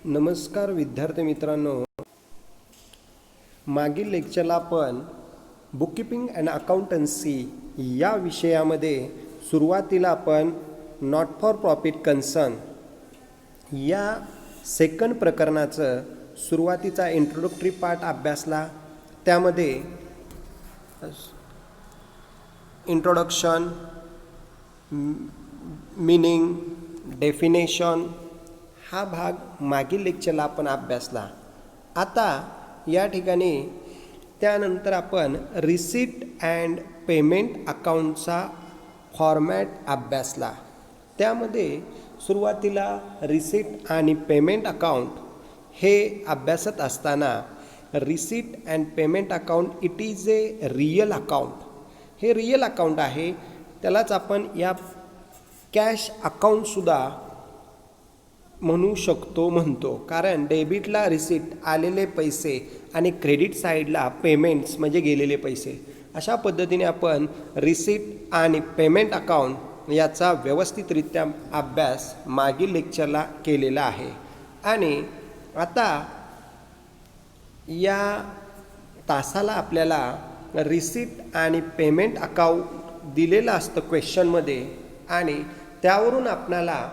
नमस्कार विद्यार्थी मित्रांनो, मागील लेक्चरला आपण बुककीपिंग अँड अकाउंटन्सी या विषयामध्ये सुरुवातीला आपण नॉट फॉर प्रॉफिट कन्सर्न या सेकंड प्रकरणाचं सुरुवातीचा इंट्रोडक्टरी पार्ट अभ्यासला. त्यामध्ये इंट्रोडक्शन, मीनिंग, डेफिनेशन हा भाग मागील लेक्चरला आपण अभ्यासला. आता या ठिकाणी त्यानंतर आपण रिसीट अँड पेमेंट अकाउंटचा फॉर्मॅट अभ्यासला. त्यामध्ये सुरुवातीला रिसीट आणि पेमेंट अकाउंट हे अभ्यासत असताना receipt and payment account it is a real account, हे रियल अकाउंट आहे. त्यालाच आपण या कॅश अकाउंटसुद्धा म्हणतो, कारण डेबिटला रिसीट आलेले पैसे आणि क्रेडिट साईडला पेमेंट्स म्हणजे गेलेले पैसे, अशा पद्धतीने आपण रिसीट आणि पेमेंट अकाउंट याचा व्यवस्थितरित्या अभ्यास मागील लेक्चरला केलेला आहे. आणि आता या तासाला आपल्याला रिसीट आणि पेमेंट अकाउंट दिलेलं असतं क्वेश्चनमध्ये, आणि त्यावरून आपल्याला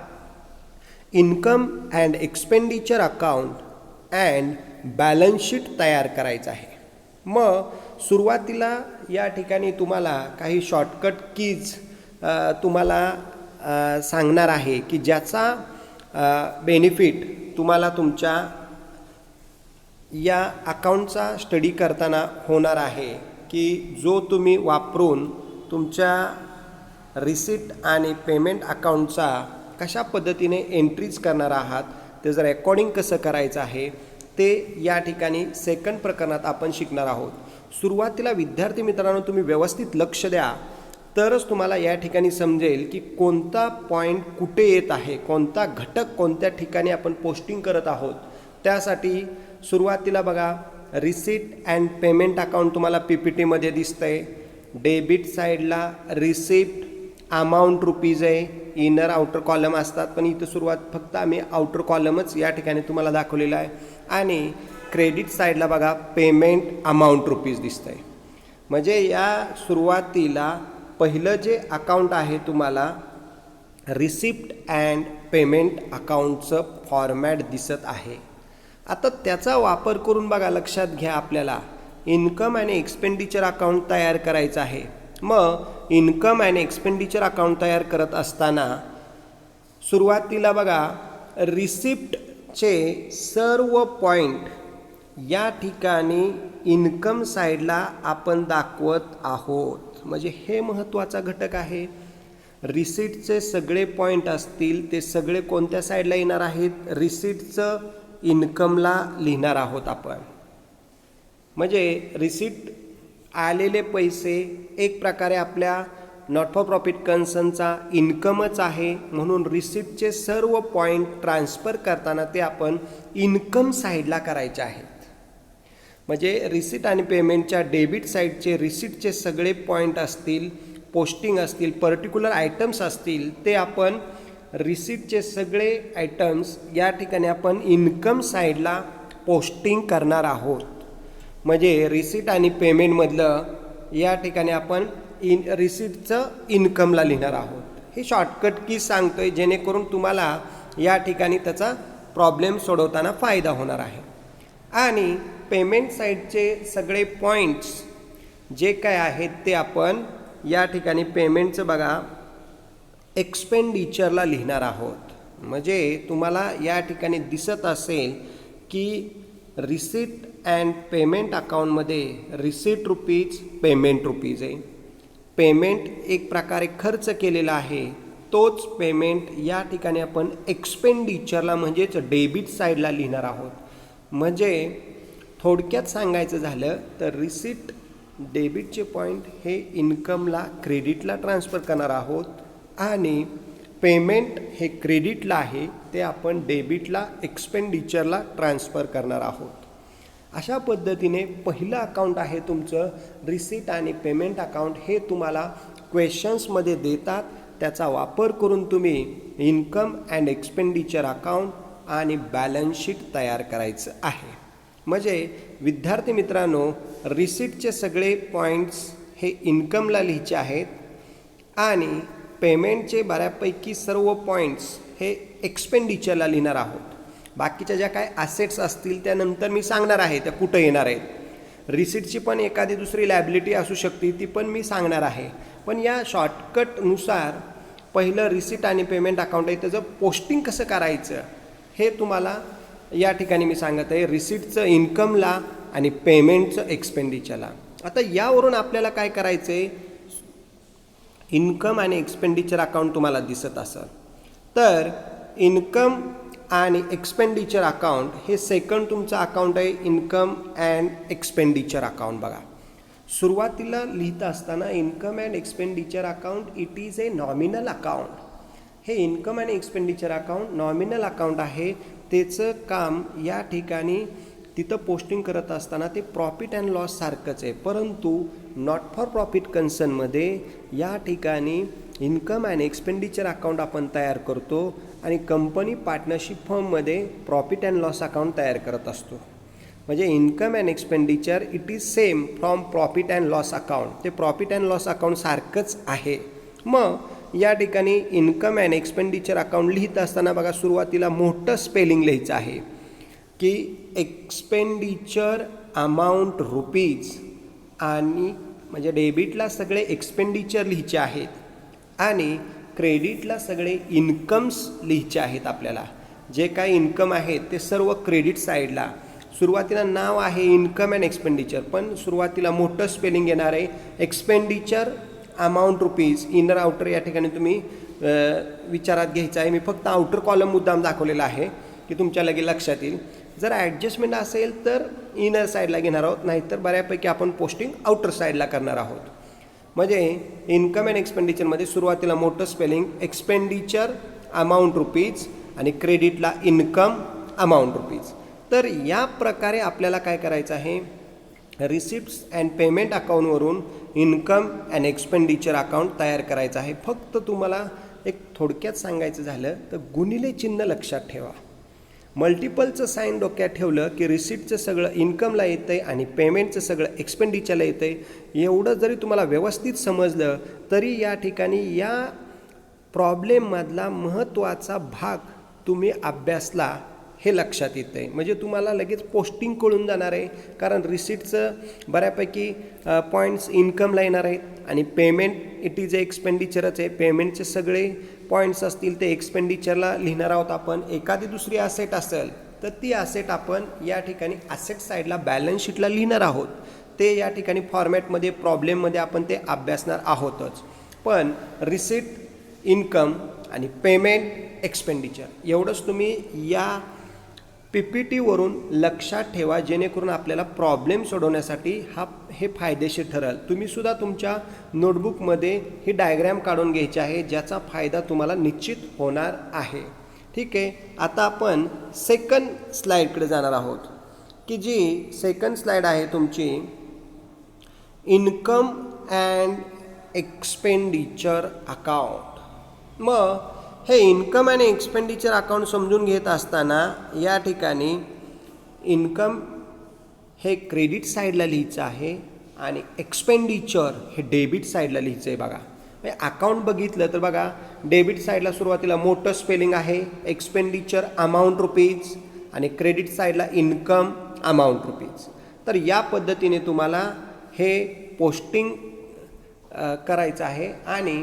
income and expenditure account and balance sheet तयार करायचं आहे. मग सुरुवातीला या ठिकाणी तुम्हाला काही शॉर्टकट कीज तुम्हाला सांगणार आहे की ज्याचा बेनिफिट तुम्हाला तुमच्या या अकाउंटचा स्टडी करताना होणार आहे, की जो तुम्ही वापरून तुमच्या रिसीट आणि पेमेंट अकाउंटचा कशा पद्धतीने एंट्रीज करणार आहात, त्याचं रेकॉर्डिंग कसं करायचं आहे ते या ठिकाणी सेकंड प्रकरणात आपण शिकणार आहोत. सुरुवातीला विद्यार्थी मित्रांनो तुम्ही व्यवस्थित लक्ष द्या, तरच तुम्हाला या ठिकाणी समजेल की कोणता पॉईंट कुठे येत आहे, कोणता घटक कोणत्या ठिकाणी आपण पोस्टिंग करत आहोत. त्यासाठी सुरुवातीला बघा, रिसीट अँड पेमेंट अकाउंट तुम्हाला PPTमध्ये दिसतंय. डेबिट साईडला रिसिप्ट अमाऊंट रुपीज आहे, इनर आउटर कॉलम असतात, पण इथं सुरुवात फक्त आम्ही आउटर कॉलमच या ठिकाणी तुम्हाला दाखवलेला आहे. आणि क्रेडिट साईडला बघा पेमेंट अमाऊंट रुपीज दिसतंय. म्हणजे या सुरुवातीला पहिलं जे अकाउंट आहे तुम्हाला रिसिप्ट अँड पेमेंट अकाउंटचं फॉर्मॅट दिसत आहे. आता त्याचा वापर करून बघा, लक्षात घ्या, आपल्याला इन्कम आणि एक्सपेंडिचर अकाउंट तयार करायचं आहे. मग इन्कम अँड एक्सपेंडिचर अकाउंट तयार करत असताना सुरुवातीला बघा रिसिप्टचे सर्व पॉईंट या ठिकाणी इन्कम साईडला आपण दाखवत आहोत. म्हणजे हे महत्त्वाचा घटक आहे. रिसिप्टचे सगळे पॉईंट असतील ते सगळे कोणत्या साईडला येणार आहेत, रिसिप्टचं इन्कमला लिहिणार आहोत आपण. म्हणजे रिसिप्ट आलेले पैसे एक प्रकारे आपल्या नॉट फॉर प्रॉफिट कन्सर्नचा इन्कमच आहे, म्हणून रिसिप्टचे सर्व पॉईंट ट्रान्सफर करताना ते आपण इन्कम साईडला करायचे आहेत. म्हणजे रिसिट आणि पेमेंटच्या डेबिट साईडचे रिसिप्टचे सगळे पॉईंट असतील, पोस्टिंग असतील, पर्टिक्युलर आयटम्स असतील, ते आपण रिसिप्टचे सगळे आयटम्स या ठिकाणी आपण इन्कम साईडला पोस्टिंग करणार आहोत. म्हणजे रिसीट आणि पेमेंटमधलं या ठिकाणी आपण रिसीटचं इन्कमला लिहिणार आहोत. हे शॉर्टकट की सांगतोय, जेणेकरून तुम्हाला या ठिकाणी त्याचा प्रॉब्लेम सोडवताना फायदा होणार आहे. आणि पेमेंट साईडचे सगळे पॉईंट्स जे काय आहेत ते आपण या ठिकाणी पेमेंटचं बघा एक्सपेंडिचरला लिहिणार आहोत. म्हणजे तुम्हाला या ठिकाणी दिसत असेल की रिसीट अँड पेमेंट अकाउंटमध्ये रिसीट रुपीज, पेमेंट रुपीज आहे. पेमेंट एक प्रकारे खर्च केलेला आहे, तोच पेमेंट या ठिकाणी आपण एक्सपेंडिचरला म्हणजेच डेबिट साईडला लिहिणार आहोत. म्हणजे थोडक्यात सांगायचं झालं तर रिसीट डेबिटचे पॉईंट हे इन्कमला क्रेडिटला ट्रान्सफर करणार आहोत, आणि पेमेंट हे क्रेडिटला आहे ते आपण डेबिटला एक्सपेंडिचरला ट्रान्सफर करणार आहोत. अशा पद्धतीने पहिलं अकाउंट आहे तुमचं रिसीट आणि पेमेंट अकाउंट. हे तुम्हाला क्वेश्चन्समध्ये देतात, त्याचा वापर करून तुम्ही इन्कम अँड एक्सपेंडिचर अकाउंट आणि बॅलन्स शीट तयार करायचं आहे. म्हणजे विद्यार्थी मित्रांनो, रिसीटचे सगळे पॉईंट्स हे इन्कमला लिहायचे आहेत आणि पेमेंटचे बऱ्यापैकी सर्व पॉईंट्स हे एक्सपेंडिचरला लिहिणार आहोत. बाकीच्या ज्या काय ॲसेट्स असतील त्यानंतर मी सांगणार आहे त्या कुठं येणार आहेत. रिसीटची पण एखादी दुसरी लायबिलिटी असू शकते, ती पण मी सांगणार आहे. पण या शॉर्टकटनुसार पहिलं रिसीट आणि पेमेंट अकाउंट आहे, त्याचं पोस्टिंग कसं करायचं हे तुम्हाला या ठिकाणी मी सांगत आहे. रिसीटचं इन्कमला आणि पेमेंटचं एक्सपेंडिचरला. आता यावरून आपल्याला काय करायचं आहे, इन्कम आणि एक्सपेंडिचर अकाउंट तुम्हाला दिसत असेल तर इन्कम आणि एक्सपेंडिचर अकाउंट हे सेकंड तुमचं अकाउंट आहे, इन्कम अँड एक्सपेंडिचर अकाउंट. बघा, सुरुवातीला लिहित असताना income and expenditure account it is a nominal account. हे इन्कम आणि एक्सपेंडिचर अकाउंट नॉमिनल अकाउंट आहे. त्याचं काम या ठिकाणी तिथं पोस्टिंग करत असताना ते प्रॉफिट अँड लॉस सारखंच आहे, परंतु नॉट फॉर प्रॉफिट कन्सर्नमध्ये या ठिकाणी इन्कम अँड एक्सपेंडिचर अकाउंट आपण तयार करतो आणि कंपनी पार्टनरशिप फर्ममध्ये प्रॉफिट अँड लॉस अकाउंट तयार करत असतो. म्हणजे income and expenditure it is same from profit and loss account. ते प्रॉफिट अँड लॉस अकाउंट सारखंच आहे. मग या ठिकाणी इन्कम अँड एक्सपेंडिचर अकाउंट लिहित असताना बघा, सुरुवातीला मोठं स्पेलिंग लिहायचं आहे की एक्सपेंडिचर अमाऊंट रुपीज, आणि म्हणजे डेबिटला सगळे एक्सपेंडिचर लिहायचे आहेत आणि क्रेडिटला सगळे इन्कम्स लिहायचे आहेत. आपल्याला जे काही इन्कम आहेत ते सर्व क्रेडिट साईडला. सुरुवातीला नाव आहे इन्कम अँड एक्सपेंडिचर, पण सुरुवातीला मोठं स्पेलिंग येणार आहे expenditure amount rupees. Inner outer या ठिकाणी तुम्ही विचारात घ्यायचं आहे. मी फक्त आउटर कॉलम मुद्दाम दाखवलेला आहे की तुमच्या लगे लक्षात येईल. जर ॲडजस्टमेंट असेल तर इनर साईडला घेणार आहोत, नाहीतर बऱ्यापैकी आपण पोस्टिंग आउटर साईडला करणार आहोत. म्हणजे इन्कम अँड एक्सपेंडिचरमध्ये सुरुवातीला मोठं स्पेलिंग एक्सपेंडिचर अमाऊंट रुपीज आणि क्रेडिटला इन्कम अमाऊंट रुपीज. तर या प्रकारे आपल्याला काय करायचं आहे, रिसिप्ट्स अँड पेमेंट अकाउंटवरून इन्कम अँड एक्सपेंडिचर अकाउंट तयार करायचं आहे. फक्त तुम्हाला एक थोडक्यात सांगायचं झालं तर गुणिले चिन्ह लक्षात ठेवा. मल्टिपलचं साईन डोक्यात ठेवलं की रिसीटचं सगळं इन्कमला येतं आहे आणि पेमेंटचं सगळं एक्सपेंडिचरला येतं आहे. एवढं जरी तुम्हाला व्यवस्थित समजलं तरी या ठिकाणी या प्रॉब्लेममधला महत्त्वाचा भाग तुम्ही अभ्यासला हे लक्षात येतं आहे. म्हणजे तुम्हाला लगेच पोस्टिंग कळून जाणार आहे, कारण रिसीटचं बऱ्यापैकी पॉईंट्स इन्कमला येणार आहेत आणि पेमेंट इट इज एक्सपेंडिचरच आहे. पेमेंटचे सगळे पॉईंट्स असतील ते एक्सपेंडिचरला लिहिणार आहोत आपण. एखादी दुसरी ॲसेट असेल तर ती ॲसेट आपण या ठिकाणी ॲसेट साईडला बॅलन्स शीटला लिहिणार आहोत. ते या ठिकाणी फॉर्मॅटमध्ये प्रॉब्लेममध्ये आपण ते अभ्यासणार आहोतच. पण रिसीट, इन्कम आणि पेमेंट, एक्सपेंडिचर एवढंच तुम्ही या PPTवरून लक्षात ठेवा, जेणेकरून आपल्याला प्रॉब्लेम सोडवण्यासाठी हे फायदेशीर ठरेल. तुम्हीसुद्धा तुमच्या नोटबुकमध्ये ही डायग्रॅम काढून घ्यायची आहे, ज्याचा फायदा तुम्हाला निश्चित होणार आहे. ठीक आहे, आता आपण सेकंड स्लाईडकडे जाणार आहोत, की जी सेकंड स्लाईड आहे तुमची इन्कम अँड एक्सपेंडिचर अकाउंट. मग हे इन्कम आणि एक्सपेंडिचर अकाउंट समजून घेत असताना या ठिकाणी इन्कम हे क्रेडिट साईडला लिहायचं आहे आणि एक्सपेंडिचर हे डेबिट साईडला लिहायचं आहे. बघा, म्हणजे अकाउंट बघितलं तर बघा, डेबिट साईडला सुरुवातीला मोठं स्पेलिंग आहे एक्सपेंडिचर अमाऊंट रुपीज आणि क्रेडिट साईडला इन्कम अमाऊंट रुपीज. तर या पद्धतीने तुम्हाला हे पोस्टिंग करायचं आहे आणि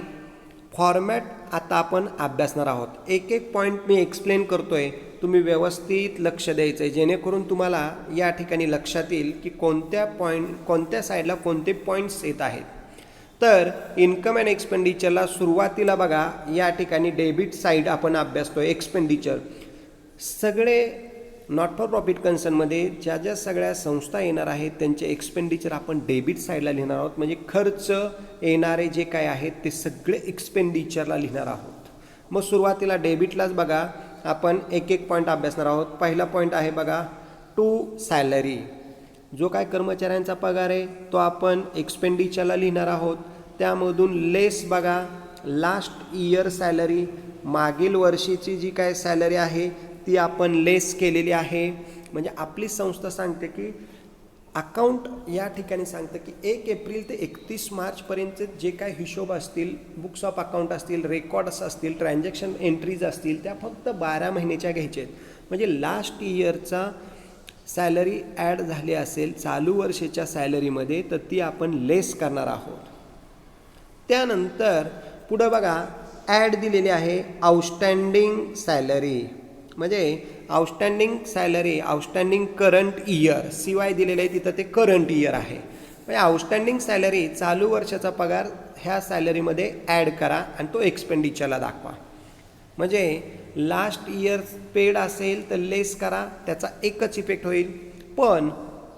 फॉर्मॅट आता आपण अभ्यासणार आहोत. एक एक पॉईंट मी एक्सप्लेन करतो आहे, तुम्ही व्यवस्थित लक्ष द्यायचं आहे, जेणेकरून तुम्हाला या ठिकाणी लक्षात येईल की कोणत्या साईडला कोणते पॉईंट्स येत आहेत. तर इन्कम अँड एक्सपेंडिचरला सुरुवातीला बघा, या ठिकाणी डेबिट साईड आपण अभ्यासतो आहे. एक्सपेंडिचर सगळे नॉट फॉर प्रॉफिट कन्सर्नमध्ये ज्या ज्या सगळ्या संस्था येणार आहेत त्यांचे एक्सपेंडिचर आपण डेबिट साईडला लिहिणार आहोत. म्हणजे खर्च येणारे जे काय आहेत ते सगळे एक्सपेंडिचरला लिहिणार आहोत. मग सुरुवातीला डेबिटलाच बघा, आपण एक एक पॉईंट अभ्यासणार आहोत. पहिला पॉईंट आहे बघा, टू सॅलरी. जो काय कर्मचाऱ्यांचा पगार आहे तो आपण एक्सपेंडिचरला लिहिणार आहोत. त्यामधून लेस बघा, लास्ट इयर सॅलरी, मागील वर्षीची जी काय सॅलरी आहे ती आपण लेस केलेली आहे. म्हणजे आपली संस्था सांगते की अकाउंट या ठिकाणी सांगतं की 1 एप्रिल ते 31 मार्चपर्यंत जे काय हिशोब असतील, बुक्स ऑफ अकाउंट असतील, रेकॉर्ड्स असतील, ट्रान्झॅक्शन एंट्रीज असतील, त्या फक्त 12 महिन्याच्या घ्यायच्या आहेत. म्हणजे लास्ट इयरचा सॅलरी ॲड झाली असेल चालू वर्षाच्या सॅलरीमध्ये तर ती आपण लेस करणार आहोत. त्यानंतर पुढं बघा ॲड दिलेली आहे आउटस्टँडिंग सॅलरी. म्हणजे outstanding salary, outstanding current year, CY दिलेलं आहे तिथं ते करंट इयर आहे. म्हणजे आउटस्टँडिंग सॅलरी चालू वर्षाचा पगार ह्या सॅलरीमध्ये ॲड करा आणि तो एक्सपेंडिचरला दाखवा. म्हणजे लास्ट इयर पेड असेल तर लेस करा, त्याचा एकच इफेक्ट होईल. पण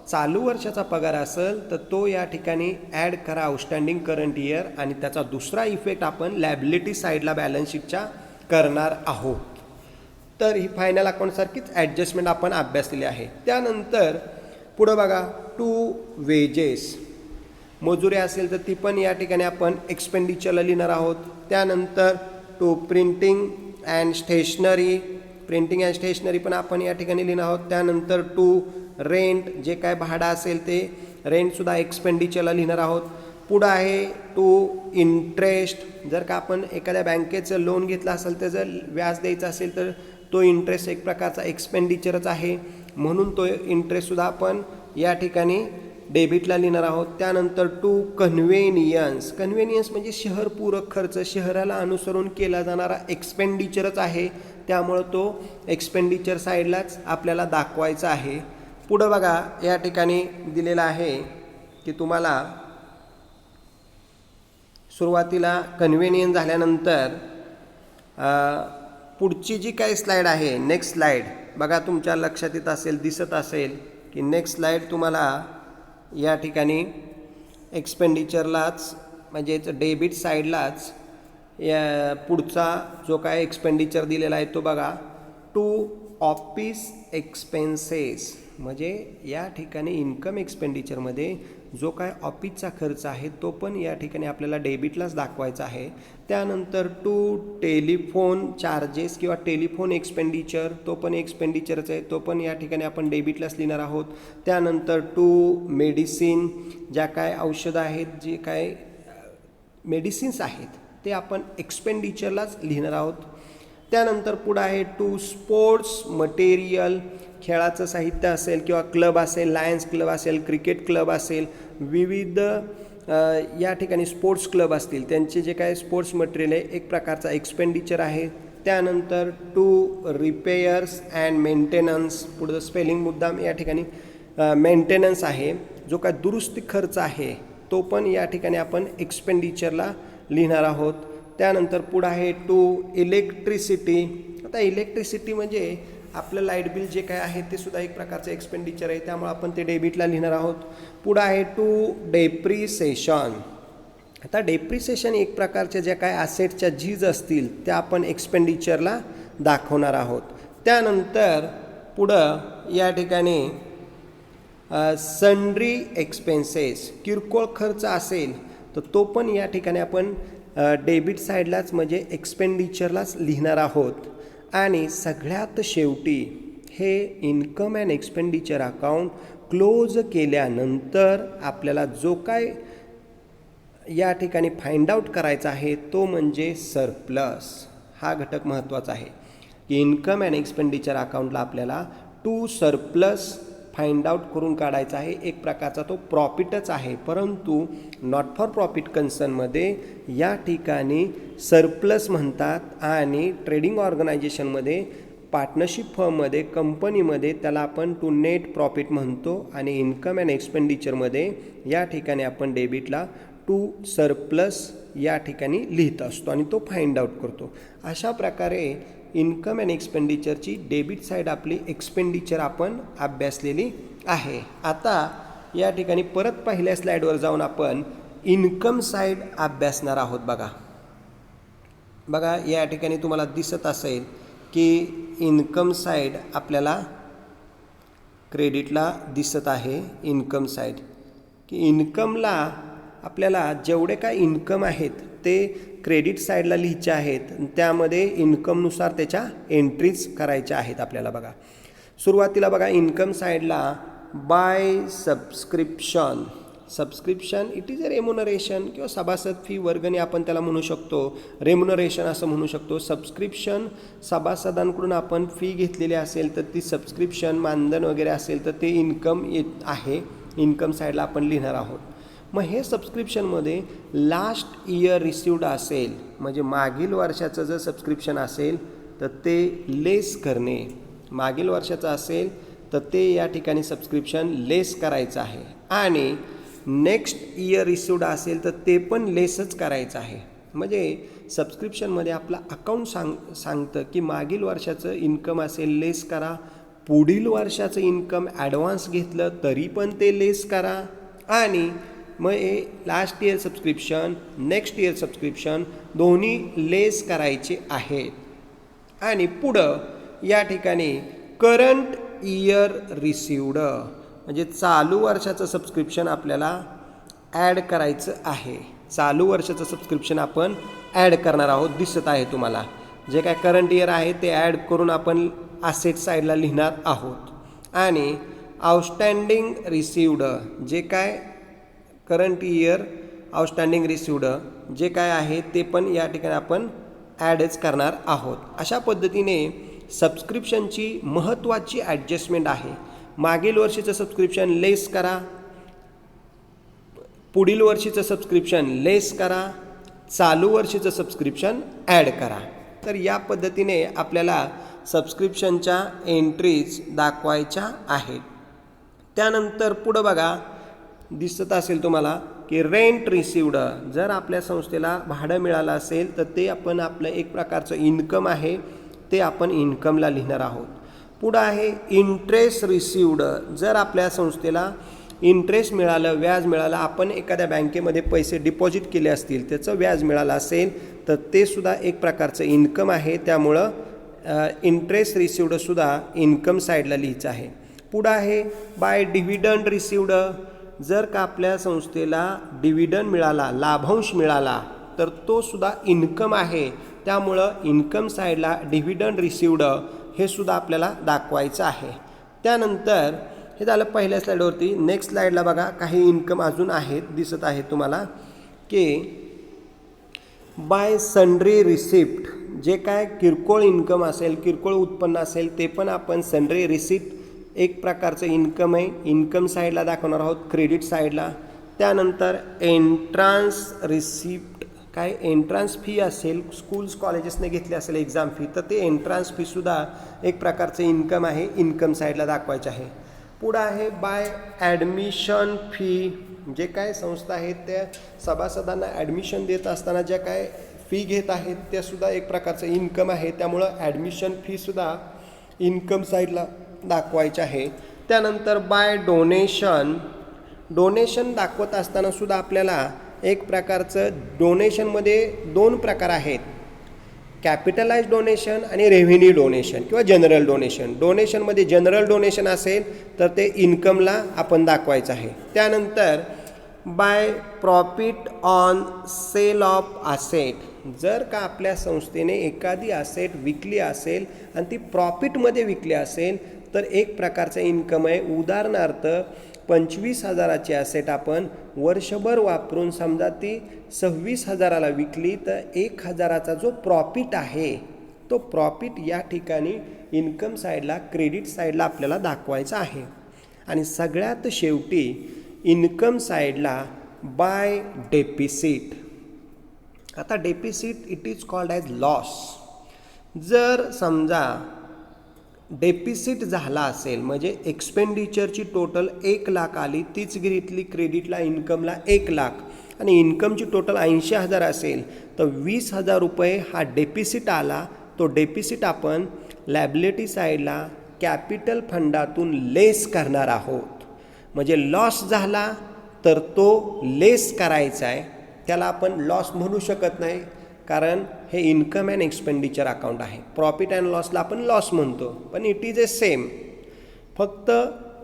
चालू वर्षाचा पगार असेल तर तो या ठिकाणी ॲड करा आउटस्टँडिंग करंट इयर आणि त्याचा दुसरा इफेक्ट आपण लॅबिलिटी साईडला बॅलन्स शीटच्या करणार आहोत. तर ही फायनल अकाउंटसारखीच ॲडजस्टमेंट आपण अभ्यासलेली आहे. त्यानंतर पुढं बघा टू वेजेस, मजुरी असेल तर ती पण या ठिकाणी आपण एक्सपेंडिचरला लिहिणार आहोत. त्यानंतर to printing and stationery, printing and stationery पण आपण या ठिकाणी लिहिणार आहोत. त्यानंतर टू रेंट, जे काय भाडं असेल ते रेंटसुद्धा एक्सपेंडिचरला लिहिणार आहोत. पुढं आहे टू इंटरेस्ट, जर का आपण एखाद्या बँकेचं लोन घेतलं असेल तर जर व्याज द्यायचं असेल तर तो इंटरेस्ट एक प्रकारचा एक्सपेंडिचरच आहे, म्हणून तो इंटरेस्टसुद्धा आपण या ठिकाणी डेबिटला लिहिणार आहोत. त्यानंतर टू कन्व्हेनियन्स, कन्व्हेनियन्स म्हणजे शहरपूरक खर्च, शहराला अनुसरून केला जाणारा एक्सपेंडिचरच आहे, त्यामुळं तो एक्सपेंडिचर साईडलाच आपल्याला दाखवायचा आहे. पुढं बघा या ठिकाणी दिलेलं आहे की तुम्हाला सुरुवातीला कन्व्हेनियन्स झाल्यानंतर पुढची जी काही स्लाईड आहे, नेक्स्ट स्लाईड बघा तुमच्या लक्षात येत असेल, दिसत असेल की नेक्स्ट स्लाईड तुम्हाला या ठिकाणी एक्सपेंडिचरलाच म्हणजेच डेबिट साईडलाच या पुढचा जो काय एक्सपेंडिचर दिलेला आहे तो बघा टू ऑफिस एक्सपेन्सेस. म्हणजे या ठिकाणी इन्कम एक्सपेंडिचरमध्ये जो काय ऑफिसचा खर्च आहे तो पण या ठिकाणी आपल्याला डेबिटलाच दाखवायचा आहे. त्यानंतर टू टेलिफोन चार्जेस किंवा टेलिफोन एक्सपेंडिचर, तो पण एक्सपेंडिचरच आहे, तो पण या ठिकाणी आपण डेबिटलाच लिहिणार आहोत. त्यानंतर टू मेडिसिन, ज्या काय औषधं आहेत, जे काय मेडिसिन्स आहेत ते आपण एक्सपेंडिचरलाच लिहिणार आहोत. त्यानंतर पुढं आहे टू स्पोर्ट्स मटेरियल, खेळाचं साहित्य असेल किंवा क्लब असेल, लायन्स क्लब असेल, क्रिकेट क्लब असेल, विविध या ठिकाणी स्पोर्ट्स क्लब असतील त्यांचे जे काय स्पोर्ट्स मटेरियल आहे एक प्रकारचा एक्सपेंडिचर आहे. त्यानंतर टू रिपेयर्स अँड मेंटेनन्स, पुढं स्पेलिंग मुद्दाम या ठिकाणी मेंटेनन्स आहे, जो काय दुरुस्ती खर्च आहे तो पण या ठिकाणी आपण एक्सपेंडिचरला लिहिणार आहोत. त्यानंतर पुढं आहे टू इलेक्ट्रिसिटी. आता इलेक्ट्रिसिटी म्हणजे आपलं लाईट बिल जे काय आहे ते सुद्धा एक प्रकारचं एक्सपेंडिचर आहे, त्यामुळे आपण ते डेबिटला लिहिणार आहोत. पुढं आहे टू डेप्रिसिएशन. आता डेप्रिसिएशन एक प्रकारच्या ज्या काय ॲसेटच्या झीज असतील त्या आपण एक्सपेंडिचरला दाखवणार आहोत. त्यानंतर पुढं या ठिकाणी सन्ड्री एक्सपेन्सेस, किरकोळ खर्च असेल तर तो पण या ठिकाणी आपण डेबिट साईडलाच म्हणजे एक्सपेंडिचरलाच लिहिणार आहोत. आणि सगळ्यात शेवटी हे income and expenditure account close केल्यानंतर आपल्याला जो काय या ठिकाणी फाइंड आउट करायचा आहे तो म्हणजे सरप्लस. हा घटक महत्त्वाचा आहे की इन्कम अँड एक्सपेंडिचर अकाउंटला आपल्याला टू सरप्लस फाइंड आउट करून काढायचा आहे. एक प्रकारचा तो प्रॉफिटच आहे, परंतु नॉट फॉर प्रॉफिट कन्सर्नमध्ये या ठिकाणी सरप्लस म्हणतात आणि ट्रेडिंग ऑर्गनायझेशनमध्ये, पार्टनरशिप फर्ममध्ये, कंपनीमध्ये त्याला आपण टू नेट प्रॉफिट म्हणतो आणि इन्कम अँड एक्सपेंडिचरमध्ये या ठिकाणी आपण डेबिटला टू सरप्लस या ठिकाणी लिहित असतो आणि तो फाइंड आउट करतो. अशा प्रकारे इन्कम अँड एक्सपेंडिचरची डेबिट साईड आपली एक्सपेंडिचर आपण अभ्यासलेली आहे. आता या ठिकाणी परत पहिल्या स्लाईडवर जाऊन आपण इन्कम साईड अभ्यासणार आहोत. बघा या ठिकाणी तुम्हाला दिसत असेल की इन्कम साईड आपल्याला क्रेडिटला दिसत आहे. इन्कम साईड की इन्कमला आपल्याला जेवढे काय इन्कम आहेत ते क्रेडिट साईडला लिहायचे आहेत. त्यामध्ये इन्कमनुसार त्याच्या एंट्रीज करायच्या आहेत आपल्याला. बघा सुरुवातीला बघा इन्कम साईडला by subscription. Subscription it is a remuneration किंवा सभासद फी वर्गणी आपण त्याला म्हणू शकतो, रेम्युनरेशन असं म्हणू शकतो. सबस्क्रिप्शन सभासदांकडून आपण फी घेतलेली असेल तर ती सबस्क्रिप्शन मानधन वगैरे असेल तर ते इन्कम येत आहे, इन्कम साईडला आपण लिहिणार आहोत. मग हे सबस्क्रिप्शनमध्ये लास्ट इयर रिसिव्ड असेल म्हणजे मागील वर्षाचं जर सबस्क्रिप्शन असेल तर ते लेस करणे, मागील वर्षाचं असेल तर ते या ठिकाणी सबस्क्रिप्शन लेस करायचं आहे. आणि नेक्स्ट इयर रिसिव्ड असेल तर ते पण लेसच करायचं आहे. म्हणजे सबस्क्रिप्शनमध्ये आपलं अकाउंट सांगतं की मागील वर्षाचं इन्कम असेल लेस करा, पुढील वर्षाचं इन्कम ॲडव्हान्स घेतलं तरी पण ते लेस करा, आणि मग हे last year subscription next year subscription दोन्ही लेस करायचे आहेत. आणि पुढं या ठिकाणी करंट इयर रिसिव्ड म्हणजे चालू वर्षाचं सबस्क्रिप्शन आपल्याला ॲड करायचं आहे. चालू वर्षाचं सबस्क्रिप्शन आपण ॲड करणार आहोत, दिसत आहे तुम्हाला. जे काय करंट इयर आहे ते ॲड करून आपण असेट साईडला लिहिणार आहोत. आणि आउटस्टँडिंग रिसिव्ड जे काय करंट इयर आउटस्टँडिंग रिसिव्ड जे काय आहे ते पण या ठिकाणी आपण ॲडच करणार आहोत. अशा पद्धतीने सबस्क्रिप्शनची महत्त्वाची ॲडजस्टमेंट आहे. मागील वर्षीचं सबस्क्रिप्शन लेस करा, पुढील वर्षीचं सबस्क्रिप्शन लेस करा, चालू वर्षीचं सबस्क्रिप्शन ॲड करा. तर या पद्धतीने आपल्याला सबस्क्रिप्शनच्या एंट्रीज दाखवायच्या आहेत. त्यानंतर पुढं बघा दिसत असेल तुम्हाला की रेंट रिसिव्ड. जर आपल्या संस्थेला भाडं मिळालं असेल तर ते आपण आपलं एक प्रकारचं इन्कम आहे, ते आपण इन्कमला लिहिणार आहोत. पुढं आहे इंटरेस्ट रिसिव्ड. जर आपल्या संस्थेला इंटरेस्ट मिळालं, व्याज मिळालं, आपण एखाद्या बँकेमध्ये पैसे डिपॉझिट केले असतील त्याचं व्याज मिळालं असेल तर ते सुद्धा एक प्रकारचं इन्कम आहे. त्यामुळं इंटरेस्ट रिसिव्डसुद्धा इन्कम साईडला लिहायचं आहे. पुढं आहे बाय डिव्हिडंड रिसिव्ड. जर का आपल्या संस्थेला डिव्हिडंड मिळाला, लाभांश मिळाला तर तो सुद्धा इन्कम आहे. त्यामुळं इन्कम साईडला डिव्हिडंड रिसिव्ड हे सुद्धा आपल्याला दाखवायचं आहे. त्यानंतर हे झालं पहिल्या स्लाईडवरती. नेक्स्ट स्लाईडला बघा काही इन्कम अजून आहेत, दिसत आहे तुम्हाला की बाय सन्ड्री रिसिप्ट. जे काय किरकोळ इन्कम असेल, किरकोळ उत्पन्न असेल ते पण आपण सन्ड्री रिसिप्ट एक प्रकारचं इन्कम आहे, इन्कम साईडला दाखवणार आहोत क्रेडिट साईडला. त्यानंतर एंट्रान्स रिसिप्ट, काय एंट्रान्स फी असेल, स्कूल्स कॉलेजेसने घेतली असेल एक्झाम फी तर ते एंट्रान्स फीसुद्धा एक प्रकारचं इन्कम आहे, इन्कम साईडला दाखवायचं आहे. पुढं आहे बाय ॲडमिशन फी. जे काय संस्था आहेत त्या सभासदांना ॲडमिशन देत असताना ज्या काय फी घेत आहेत त्यासुद्धा एक प्रकारचं इन्कम आहे. त्यामुळं ॲडमिशन फीसुद्धा इन्कम साईडला दाखवायचे आहे. त्यानंतर बाय डोनेशन. डोनेशन दाखवत असताना सुद्धा आपल्याला एक प्रकारचं डोनेशनमध्ये दोन प्रकार आहेत, कॅपिटलाइज डोनेशन आणि रेव्हेन्यू डोनेशन किंवा जनरल डोनेशन. डोनेशनमध्ये जनरल डोनेशन असेल तर ते इन्कमला आपण दाखवायचं आहे. त्यानंतर by profit on sale of asset. जर का आपल्या संस्थेने एखादी असेट विकली असेल आणि ती प्रॉफिटमध्ये विकली असेल तर एक प्रकारचं इन्कम आहे. उदाहरणार्थ 25,000ची असेट आपण वर्षभर वापरून समजा ती 26,000ला विकली तर 1,000चा जो प्रॉफिट आहे तो प्रॉफिट या ठिकाणी इन्कम साईडला क्रेडिट साईडला आपल्याला दाखवायचा आहे. आणि सगळ्यात शेवटी इन्कम साईडला बाय डेपिसिट. आता deficit it is called as loss. जर समजा डेपिसिट झाला असेल म्हणजे एक्सपेंडिचरची टोटल 1,00,000 आली, तीच घेतली क्रेडिटला इन्कमला 1,00,000 आणि इन्कमची टोटल 80,000 असेल तर 20,000 रुपये हा डेपिसिट आला. तो डेपिसिट आपण लॅबिलिटी साईडला कॅपिटल फंडातून लेस करणार आहोत. म्हणजे लॉस झाला तर तो लेस करायचा आहे. त्याला आपण लॉस म्हणू शकत नाही कारण हे इन्कम अँड एक्सपेंडिचर अकाउंट आहे. प्रॉफिट अँड लॉसला आपण लॉस म्हणतो पण इट इज ए सेम. फक्त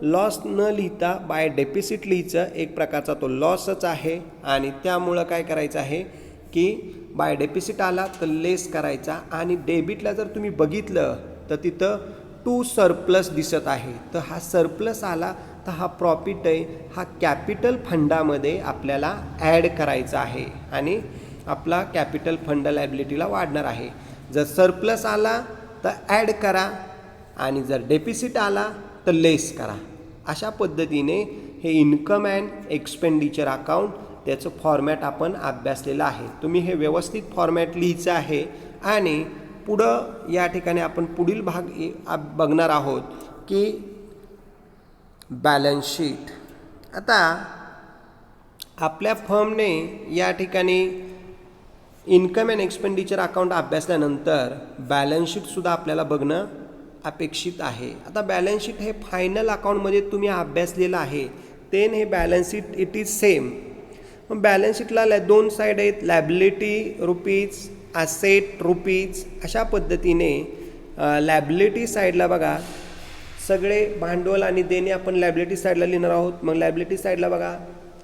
लॉस न लिहिता बाय डेपिसिट लिहायचं, एक प्रकारचा तो लॉसच आहे. आणि त्यामुळं काय करायचं आहे, की बाय डेपिसिट आला तर लेस करायचा, आणि डेबिटला जर तुम्ही बघितलं तर तिथं टू सरप्लस दिसत आहे, तर हा सरप्लस आला तर हा प्रॉफिट आहे, हा कॅपिटल फंडामध्ये आपल्याला ॲड करायचा आहे आणि आपला कॅपिटल फंड लायबिलिटीला वाढणार आहे. जर सरप्लस आला तर ॲड करा आणि जर डेपिसिट आला तर लेस करा. अशा पद्धतीने हे इन्कम अँड एक्सपेंडिचर अकाउंट त्याचं फॉर्मॅट आपण अभ्यासलेलं आहे. तुम्ही हे व्यवस्थित फॉर्मॅट लिहायचं आहे आणि पुढं या ठिकाणी आपण पुढील भाग बघणार आहोत की बॅलन्स शीट. आता आपल्या फर्मने या ठिकाणी इन्कम अँड एक्सपेंडिचर अकाउंट अभ्यासल्यानंतर बॅलन्स शीटसुद्धा आपल्याला बघणं अपेक्षित आहे. आता बॅलन्स शीट हे फायनल अकाउंटमध्ये तुम्ही अभ्यासलेलं आहे, तेन हे balance sheet it is same. मग बॅलन्स शीटला दोन साईड आहेत, लॅबिलिटी रुपीज, ॲसेट रुपीज. अशा पद्धतीने लॅबिलिटी साईडला बघा सगळे भांडवल आणि देणे आपण लॅबिलिटी साईडला लिहिणार आहोत. मग लॅबिलिटी साईडला बघा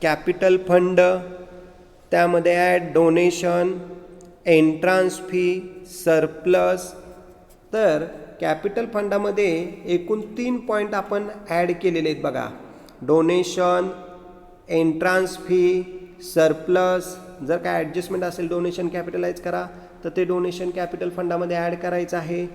कॅपिटल फंड, त्यामध्ये add donation, entrance fee, surplus. तर कॅपिटल फंडामध्ये एकूण 3 पॉईंट आपण ॲड केलेले आहेत बघा, डोनेशन, एंट्रान्स फी, सरप्लस. जर काय ॲडजस्टमेंट असेल डोनेशन कॅपिटलाइज करा तर ते डोनेशन कॅपिटल फंडामध्ये ॲड करायचं आहे.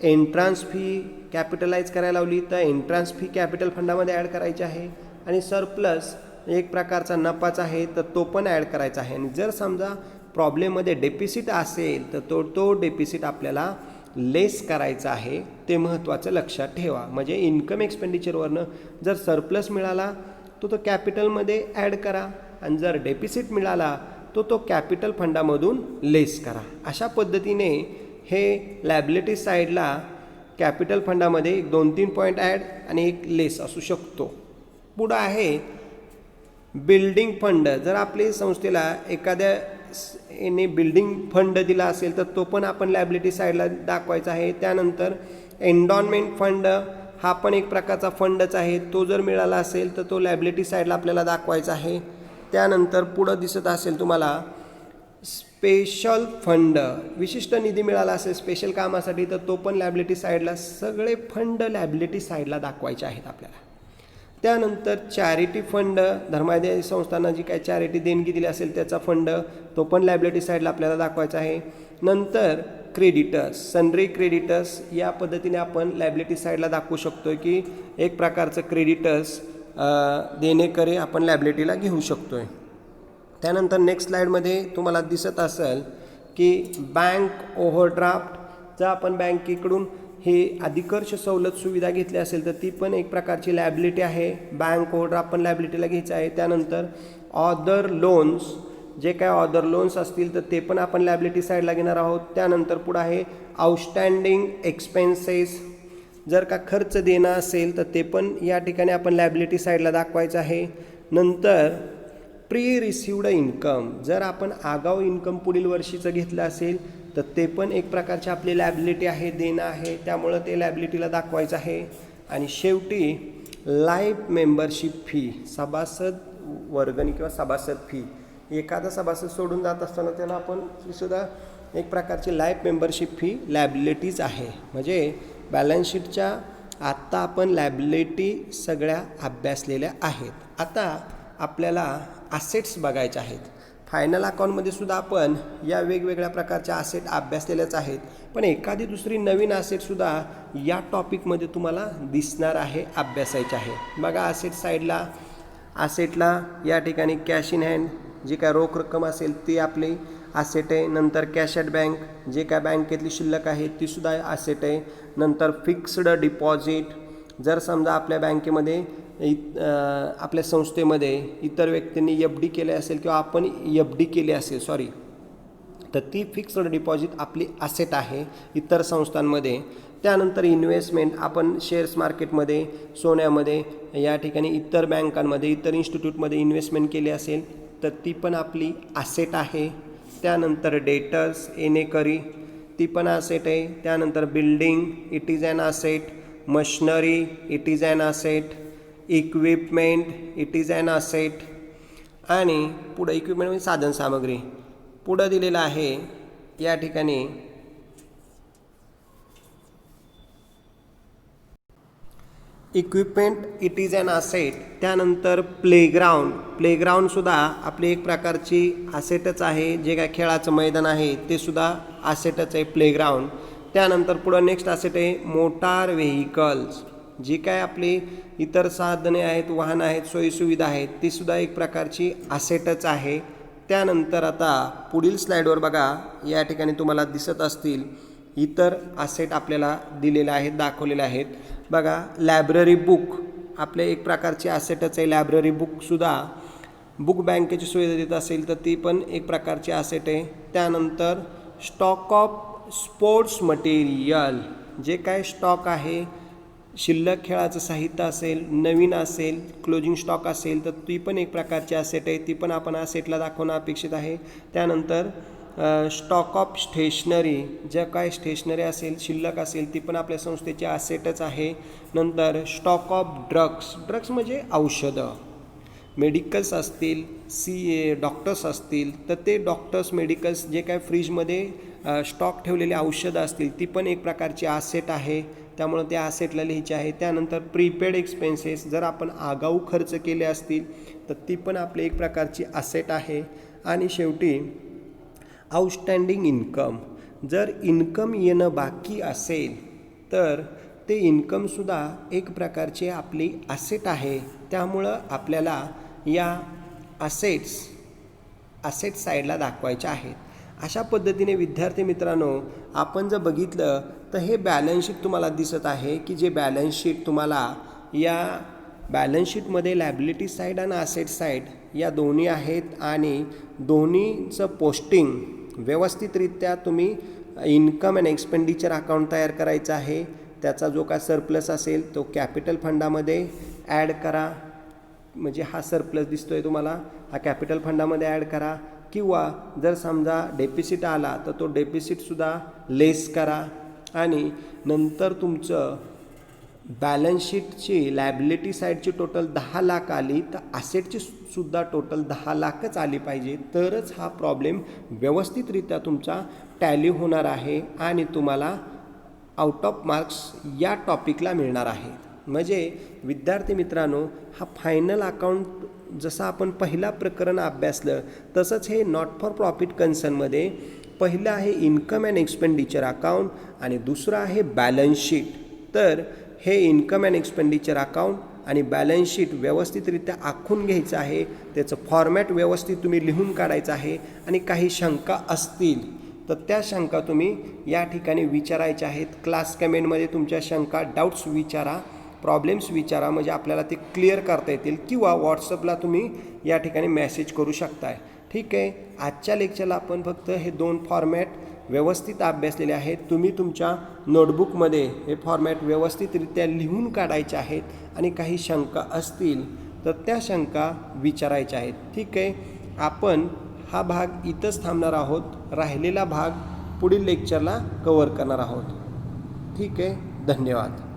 एंट्रान्स फी कॅपिटलाइज करायला लावली तर एंट्रान्स फी कॅपिटल फंडामध्ये ॲड करायची आहे. आणि सरप्लस एक प्रकारचा नफाच आहे तर तो पण ॲड करायचा आहे. आणि जर समजा प्रॉब्लेममध्ये डेपिसिट असेल तर तो डेपिसिट आपल्याला लेस करायचा आहे, ते महत्त्वाचं लक्षात ठेवा. म्हणजे इन्कम एक्सपेंडिचरवरनं जर सरप्लस मिळाला तो कॅपिटलमध्ये ॲड करा आणि जर डेपिसिट मिळाला तो कॅपिटल फंडामधून लेस करा. अशा पद्धतीने हे लॅबिलिटी साईडला कॅपिटल फंडामध्ये 2-3 पॉईंट ॲड आणि एक लेस असू शकतो. पुढं आहे बिल्डिंग फंड. जर आपली संस्थेला एखाद्या बिल्डिंग फंड दिला असेल तर तो पण आपण लॅबिलिटी साईडला दाखवायचा आहे. त्यानंतर एन्डॉनमेंट फंड हा पण एक प्रकारचा फंडच आहे, तो जर मिळाला असेल तर तो लॅबिलिटी साईडला आपल्याला दाखवायचा आहे. त्यानंतर पुढं दिसत असेल तुम्हाला स्पेशल फंड, विशिष्ट निधी मिळाला असेल स्पेशल कामासाठी तर तो पण लॅबिलिटी साईडला, सगळे फंड लॅबिलिटी साईडला दाखवायचे आहेत आपल्याला. त्यानंतर चॅरिटी फंड, धर्मादाय संस्थांना जी काय चॅरिटी देणगी दिली असेल त्याचा फंड, तो पण लॅबिलिटी साईडला आपल्याला दाखवायचा आहे. नंतर क्रेडिटर्स, सनरी क्रेडिटर्स, या पद्धतीने आपण लॅबिलिटी साईडला दाखवू शकतो की एक प्रकारचं क्रेडिटर्स देणेकरी आपण लॅबिलिटीला घेऊ शकतो आहे. त्यानंतर नेक्स्ट स्लाईडमध्ये तुम्हाला दिसत असेल की बँक ओव्हरड्राफ्ट. जर आपण बँकेकडून हे अधिकर्ष सवलत सुविधा घेतली असेल तर ती पण एक प्रकारची लॅबिलिटी आहे. बँक ओव्हरड्राफ्ट पण लॅबिलिटीला घ्यायचं आहे. त्यानंतर ऑदर लोन्स, जे काय ऑदर लोन्स असतील तर ते पण आपण लॅबिलिटी साईडला घेणार आहोत. त्यानंतर पुढं आहे आउटस्टँडिंग एक्सपेन्सेस, जर का खर्च देणं असेल तर ते पण या ठिकाणी आपण लॅबिलिटी साईडला दाखवायचं आहे. नंतर प्री रिसिव्ड इन्कम, जर आपण आगाऊ इन्कम पुढील वर्षीचं घेतलं असेल तर ते पण एक प्रकारची आपली लॅबिलिटी आहे, देणं आहे, त्यामुळं ते लॅबिलिटीला दाखवायचं आहे. आणि शेवटी लाईफ मेंबरशिप फी, सभासद वर्गणी किंवा सभासद फी. एखादा सभासद सोडून जात असताना त्याला आपण सुद्धा एक प्रकारची लाईफ मेंबरशिप फी लॅबिलिटीज आहे. म्हणजे बॅलन्स शीटच्या आत्ता आपण लॅबिलिटी सगळ्या अभ्यासलेल्या आहेत. आता आपल्याला असेट्स बघायचे आहेत. फायनल अकाउंटमध्ये सुद्धा आपण या वेगवेगळ्या प्रकारच्या असेट अभ्यासलेल्याच आहेत, पण एखादी दुसरी नवीन असेटसुद्धा या टॉपिकमध्ये तुम्हाला दिसणार आहे, अभ्यासायचे आहे. बघा असेट साईडला, असेटला या ठिकाणी कॅश इन हँड, जी काय रोख रक्कम असेल ती आपली असेट आहे. नंतर कॅश ॲट बँक, जे काय बँकेतली शिल्लक आहे तीसुद्धा असेट आहे. नंतर फिक्स्ड डिपॉझिट, जर समजा आपल्या बँकेमध्ये आपल्या संस्थेमध्ये इतर व्यक्तींनी FD केले असेल किंवा आपण FD केली असेल तर ती फिक्स्ड डिपॉझिट आपली असेट आहे इतर संस्थांमध्ये. त्यानंतर इन्व्हेस्टमेंट, आपण शेअर्स मार्केटमध्ये, सोन्यामध्ये, या ठिकाणी इतर बँकांमध्ये, इतर इन्स्टिट्यूटमध्ये इन्व्हेस्टमेंट केली असेल तर ती पण आपली असेट आहे. त्यानंतर डेटर्स, येणेकरी, ती पण असेट आहे. त्यानंतर building, it is an asset. Machinery, it is an asset. Equipment, it is an asset. आणि पुढे इक्विपमेंट म्हणजे साधनसामग्री, पुढं दिलेलं आहे या ठिकाणी equipment it is an asset, त्यानंतर प्लेग्राऊंडसुद्धा आपली एक प्रकारची असेटच आहे. जे काय खेळाचं मैदान आहे ते सुद्धा असेटच आहे प्लेग्राऊंड. त्यानंतर पुढं नेक्स्ट असेट आहे मोटार व्हेकल्स. जी काय आपली इतर साधने आहेत, वाहनं आहेत, सोयीसुविधा आहेत, ती सुद्धा एक प्रकारची असेटच आहे. त्यानंतर आता पुढील स्लाईडवर बघा, या ठिकाणी तुम्हाला दिसत असतील इतर असेट आपल्याला दिलेले आहेत, दाखवलेले आहेत. बघा लायब्ररी बुक आपले एक प्रकारची असेटच आहे. लायब्ररी बुकसुद्धा बुक बँकेची सुविधा देत असेल तर ती पण एक प्रकारची असेट आहे. त्यानंतर स्टॉक ऑफ स्पोर्ट्स मटेरियल, जे काय स्टॉक आहे, शिल्लक खेळाचं साहित्य असेल, नवीन असेल, क्लोजिंग स्टॉक असेल तर ती पण एक प्रकारची असेट आहे. ती पण आपण असेटला दाखवणं अपेक्षित आहे. त्यानंतर स्टॉक ऑफ स्टेशनरी, ज्या काय स्टेशनरी असेल, शिल्लक असेल, ती पण आपल्या संस्थेची असेटच आहे. नंतर स्टॉक ऑफ ड्रग्स म्हणजे औषधं, मेडिकल्स असतील, डॉक्टर्स असतील तर ते डॉक्टर्स, मेडिकल्स जे काय फ्रीजमध्ये स्टॉक ठेवलेले औषधं असतील ती पण एक प्रकारची असेट आहे. त्यामुळं त्या असेटला लिहायचे आहे. त्यानंतर प्रीपेड एक्सपेन्सेस, जर आपण आगाऊ खर्च केले असतील तर ती पण आपली एक प्रकारची असेट आहे. आणि शेवटी आउटस्टँडिंग इन्कम, जर इन्कम येणं बाकी असेल तर ते इन्कमसुद्धा एक प्रकारची आपली असेट आहे. त्यामुळं आपल्याला या असेट साईडला दाखवायच्या आहेत. अशा पद्धतीने विद्यार्थी मित्रांनो, आपण जर बघितलं तर हे बॅलन्स शीट तुम्हाला दिसत आहे की जे बॅलन्स शीट तुम्हाला या बॅलन्स शीटमध्ये लायबिलिटी साईड आणि असेट साईड या दोन्ही आहेत आणि दोन्हीचं पोस्टिंग व्यवस्थितरित्या तुम्ही इन्कम अँड एक्सपेंडिचर अकाउंट तयार करायचं आहे. त्याचा जो काय सरप्लस असेल तो कॅपिटल फंडामध्ये ॲड करा, म्हणजे हा सरप्लस दिसतोय तुम्हाला, हा कॅपिटल फंडामध्ये ॲड करा. किंवा जर समजा डेफिसिट आला तर तो डेफिसिटसुद्धा लेस करा. आणि नंतर तुमचं बॅलन्स शीटची लायबिलिटी साईडची टोटल 10 लाख आली तर असेटची सुद्धा टोटल 10 लाखच आली पाहिजे, तरच हा प्रॉब्लेम व्यवस्थितरित्या तुमचा टॅली होणार आहे आणि तुम्हाला आउट ऑफ मार्क्स या टॉपिकला मिळणार आहे. म्हणजे विद्यार्थी मित्रांनो, हा फायनल अकाउंट जसं आपण पहिला प्रकरण अभ्यासलं तसंच हे नॉट फॉर प्रॉफिट कन्सर्नमध्ये पहिलं आहे इन्कम अँड एक्सपेंडिचर अकाउंट आणि दुसरं आहे बॅलन्स शीट. तर हे इन्कम अँड एक्सपेंडिचर अकाउंट आणि बॅलन्स शीट व्यवस्थितरित्या आखून घ्यायचं आहे. त्याचं फॉर्मॅट व्यवस्थित तुम्ही लिहून काढायचं आहे. आणि काही शंका असतील तर त्या शंका तुम्ही या ठिकाणी विचारायच्या आहेत. क्लास कमेंटमध्ये तुमच्या शंका, डाऊट्स विचारा, प्रॉब्लेम्स विचारा, म्हणजे आपल्याला ते क्लिअर करता येतील. किंवा व्हॉट्सअपला तुम्ही या ठिकाणी मेसेज करू शकताय. ठीक आहे. आजच्या लेक्चरला आपण फक्त हे 2 फॉर्मॅट व्यवस्थित अभ्यासलेले आहेत. तुम्ही तुमच्या नोटबुकमध्ये हे फॉर्मॅट व्यवस्थितरित्या लिहून काढायचे आहेत आणि काही शंका असतील तर त्या शंका विचारायच्या आहेत. ठीक आहे. आपण हा भाग इथंच थांबणार आहोत. राहिलेला भाग पुढील लेक्चरला कव्हर करणार आहोत. ठीक आहे. धन्यवाद.